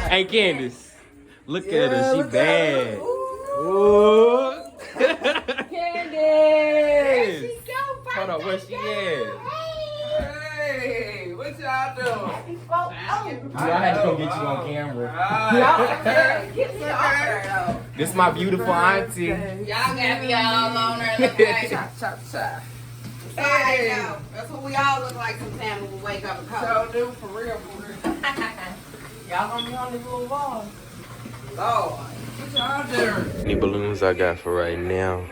Hey, Candace. Look at her. She bad. Ooh. Candace. There she go. Hold on. Where she at? Hey, what y'all doing? I had to go get you on camera. Get me off there, though. This is my beautiful auntie. Y'all got me all on there looking like chop. Hey, that's what we all look like sometimes when we wake up and call. So do, for real. Y'all gonna be on this little wall. Lord, what y'all doing? Any balloons I got for right now,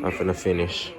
I'm finna finish.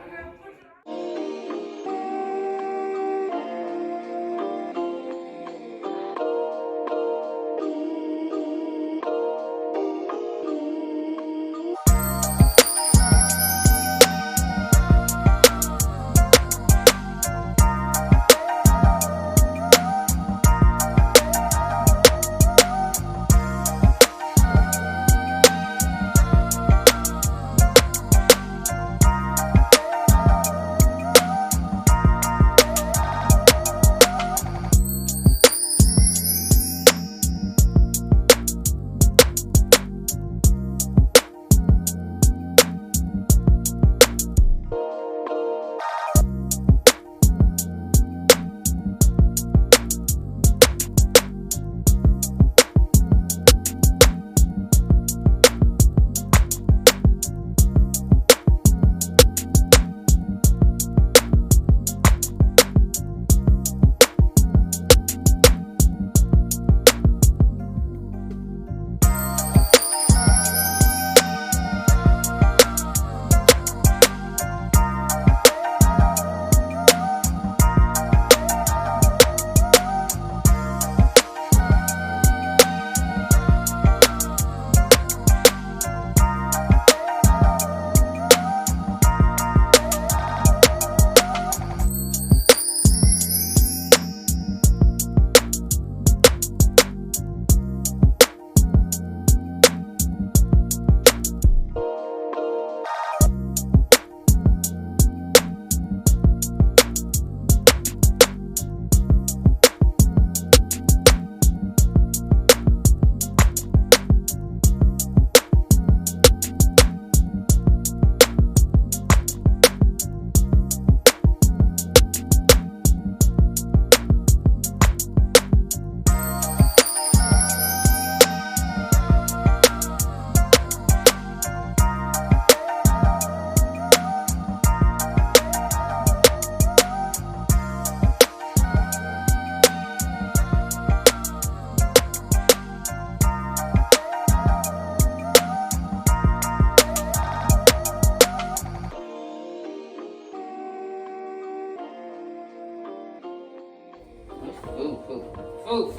Food.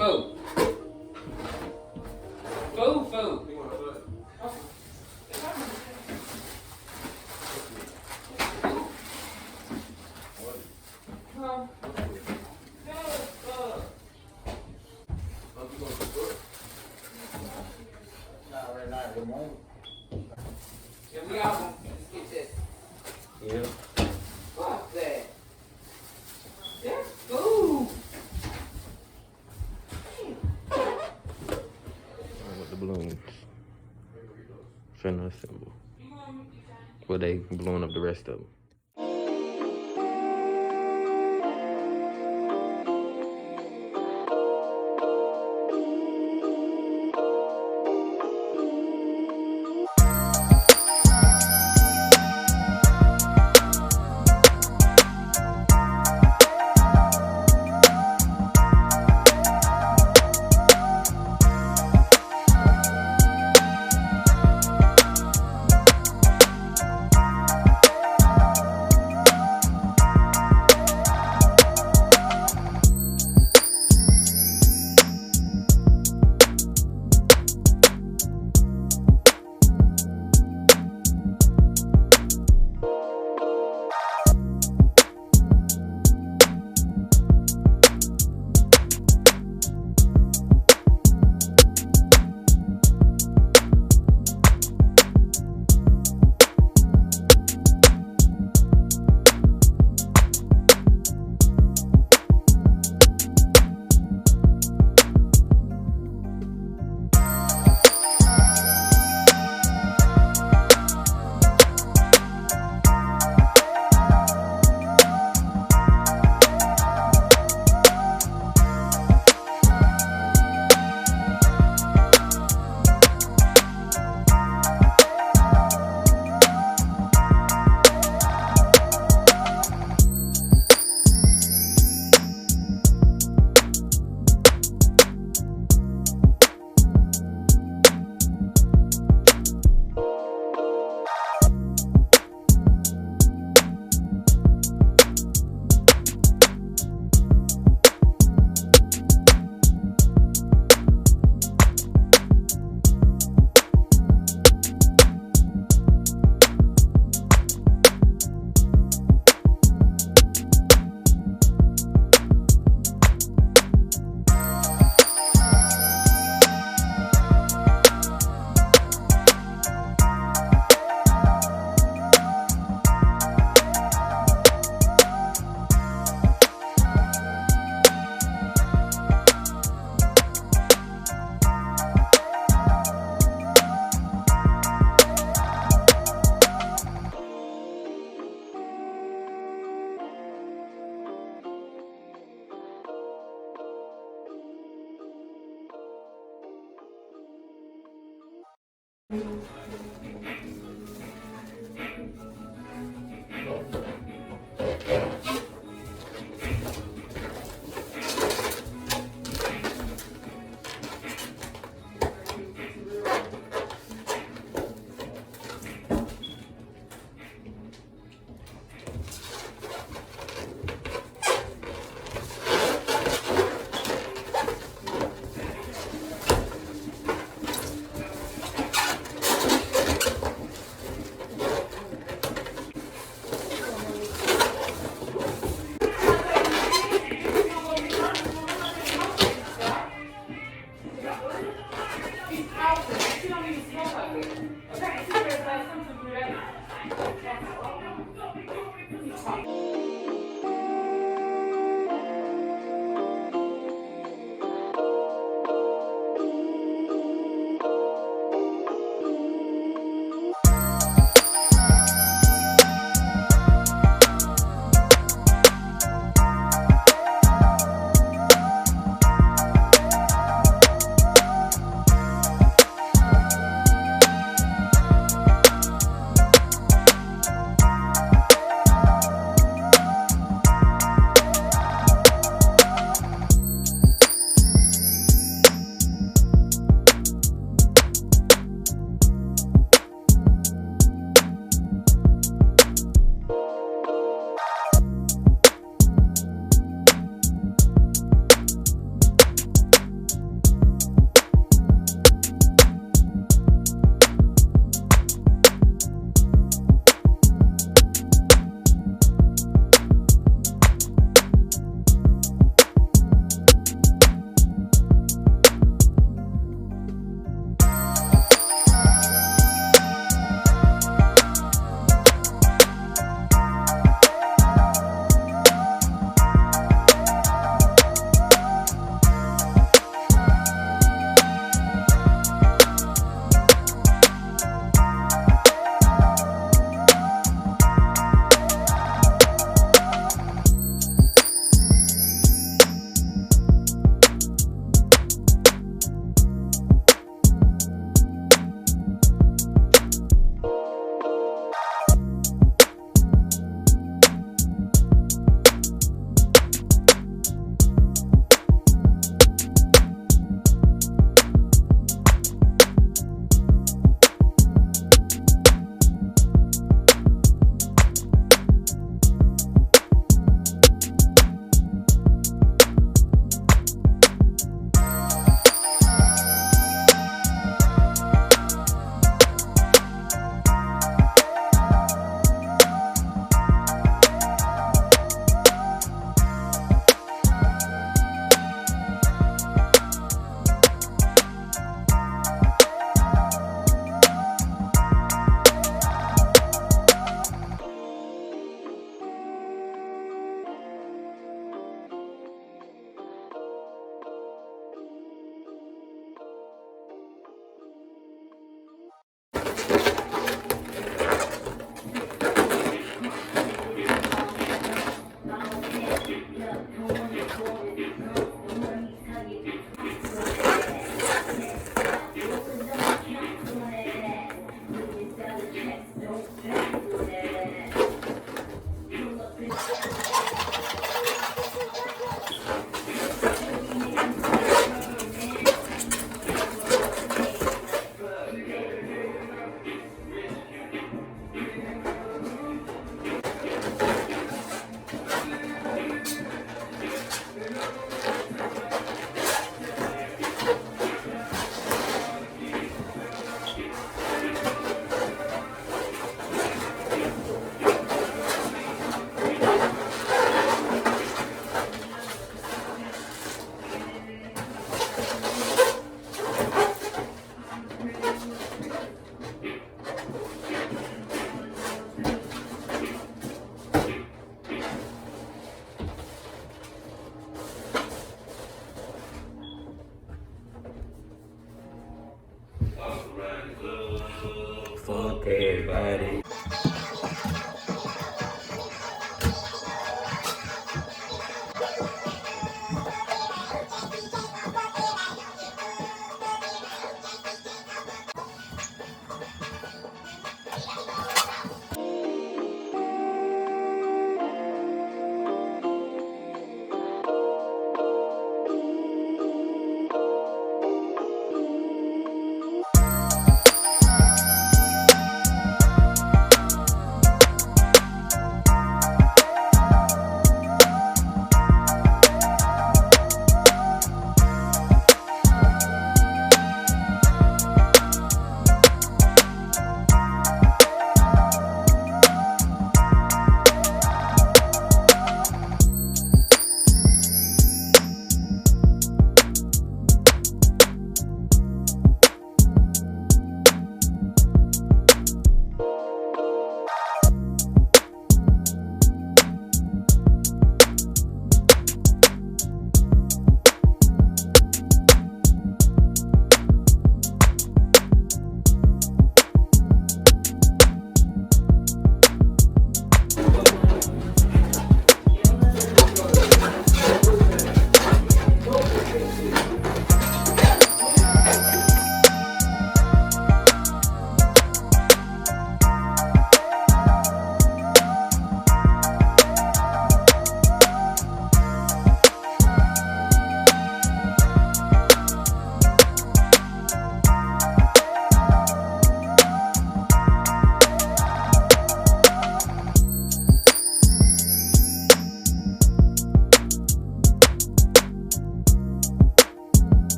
Yeah. Fuck that. That's food. With the balloons. Finna assemble. Well, they blowing up the rest of them.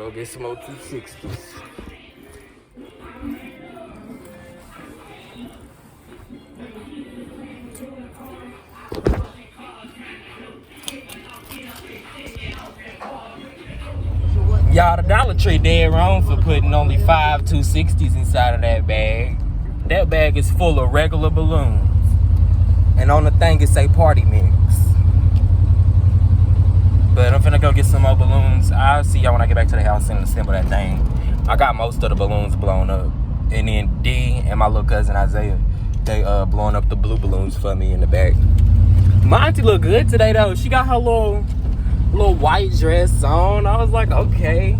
go get some more 260s. Y'all, the Dollar Tree dead wrong for putting only 5 260s inside of that bag. That bag is full of regular balloons. And on the thing it say party mix. But I'm finna go get some more balloons. I'll see y'all when I get back to the house and assemble that thing. I got most of the balloons blown up. And then D and my little cousin Isaiah, they blowing up the blue balloons for me in the back. My auntie look good today though. She got her little white dress on. I was like, okay.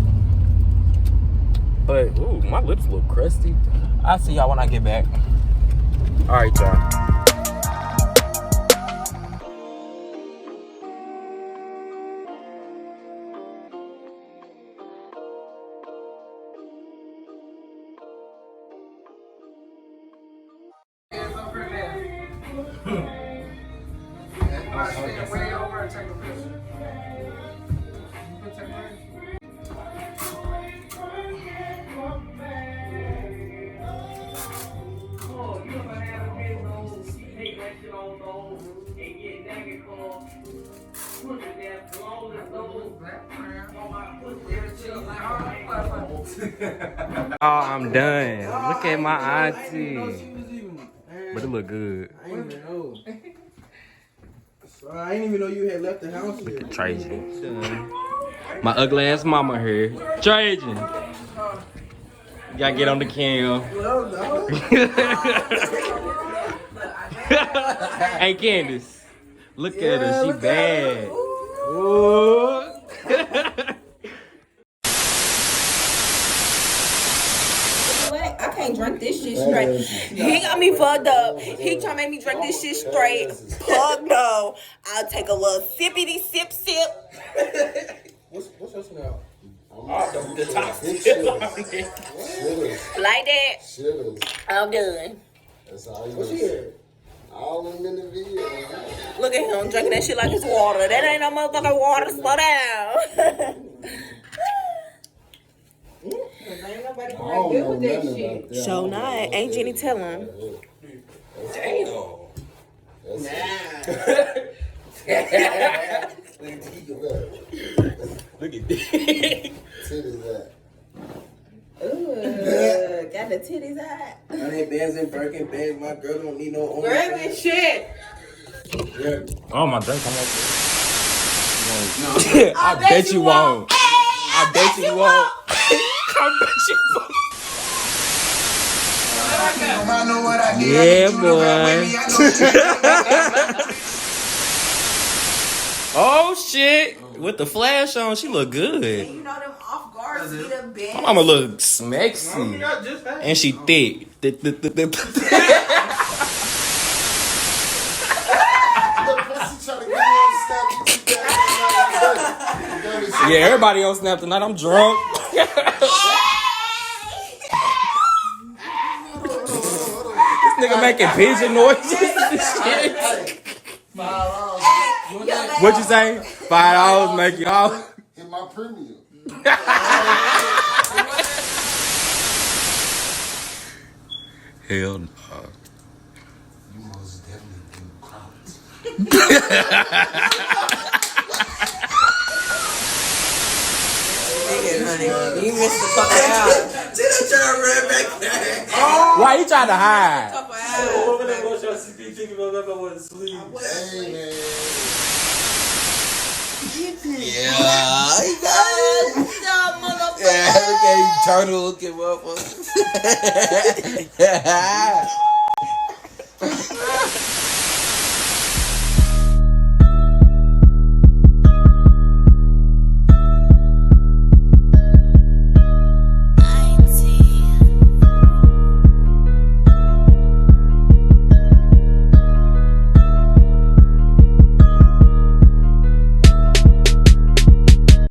But ooh, my lips look crusty. I'll see y'all when I get back. Alright, y'all. Way over and take a picture. Oh, I'm done. Look at my auntie. But it look good. I didn't even know. I didn't even know you had left the house yet. Look at Trajan. My ugly ass mama here. Trajan. You gotta get on the cam. Hey Candace. Look at her. She bad. Ooh. I can't drink this shit straight. He got me fucked up. He trying to make me drink this shit straight. Fuck no. I'll take a little sippity sip. What's your smell? The top. Like that. Shitters. I'm done. That's all you What's know. here? All them in the video. Look at him drinking that shit like it's water. That ain't no motherfucking water. Slow down. Ain't nobody I gonna don't deal know with that nothing shit. about that. Show not. Ain't Jenny tell him. Damn. Look at this. Titties that. Ooh, got the titties out. I ain't bands and Birkin bags. My girl don't need no own. Grabbing shit. Oh my God, come on. I bet you won't. I bet you won't. I bet you won't. Yeah, boy. Oh shit! With the flash on, she look good. You know them off guards be the best. My mama look smexy, and she thick. Yeah, everybody on Snap tonight. I'm drunk. This nigga making pigeon noises and shit. What you say? $5 make it all. Hit my premium. Hell no. You most definitely do crowds. You missed a couple hours. Why you trying to hide? Couple hours. Hey, man. Yeah, he got it. Yeah, okay, turtle looking motherfucker.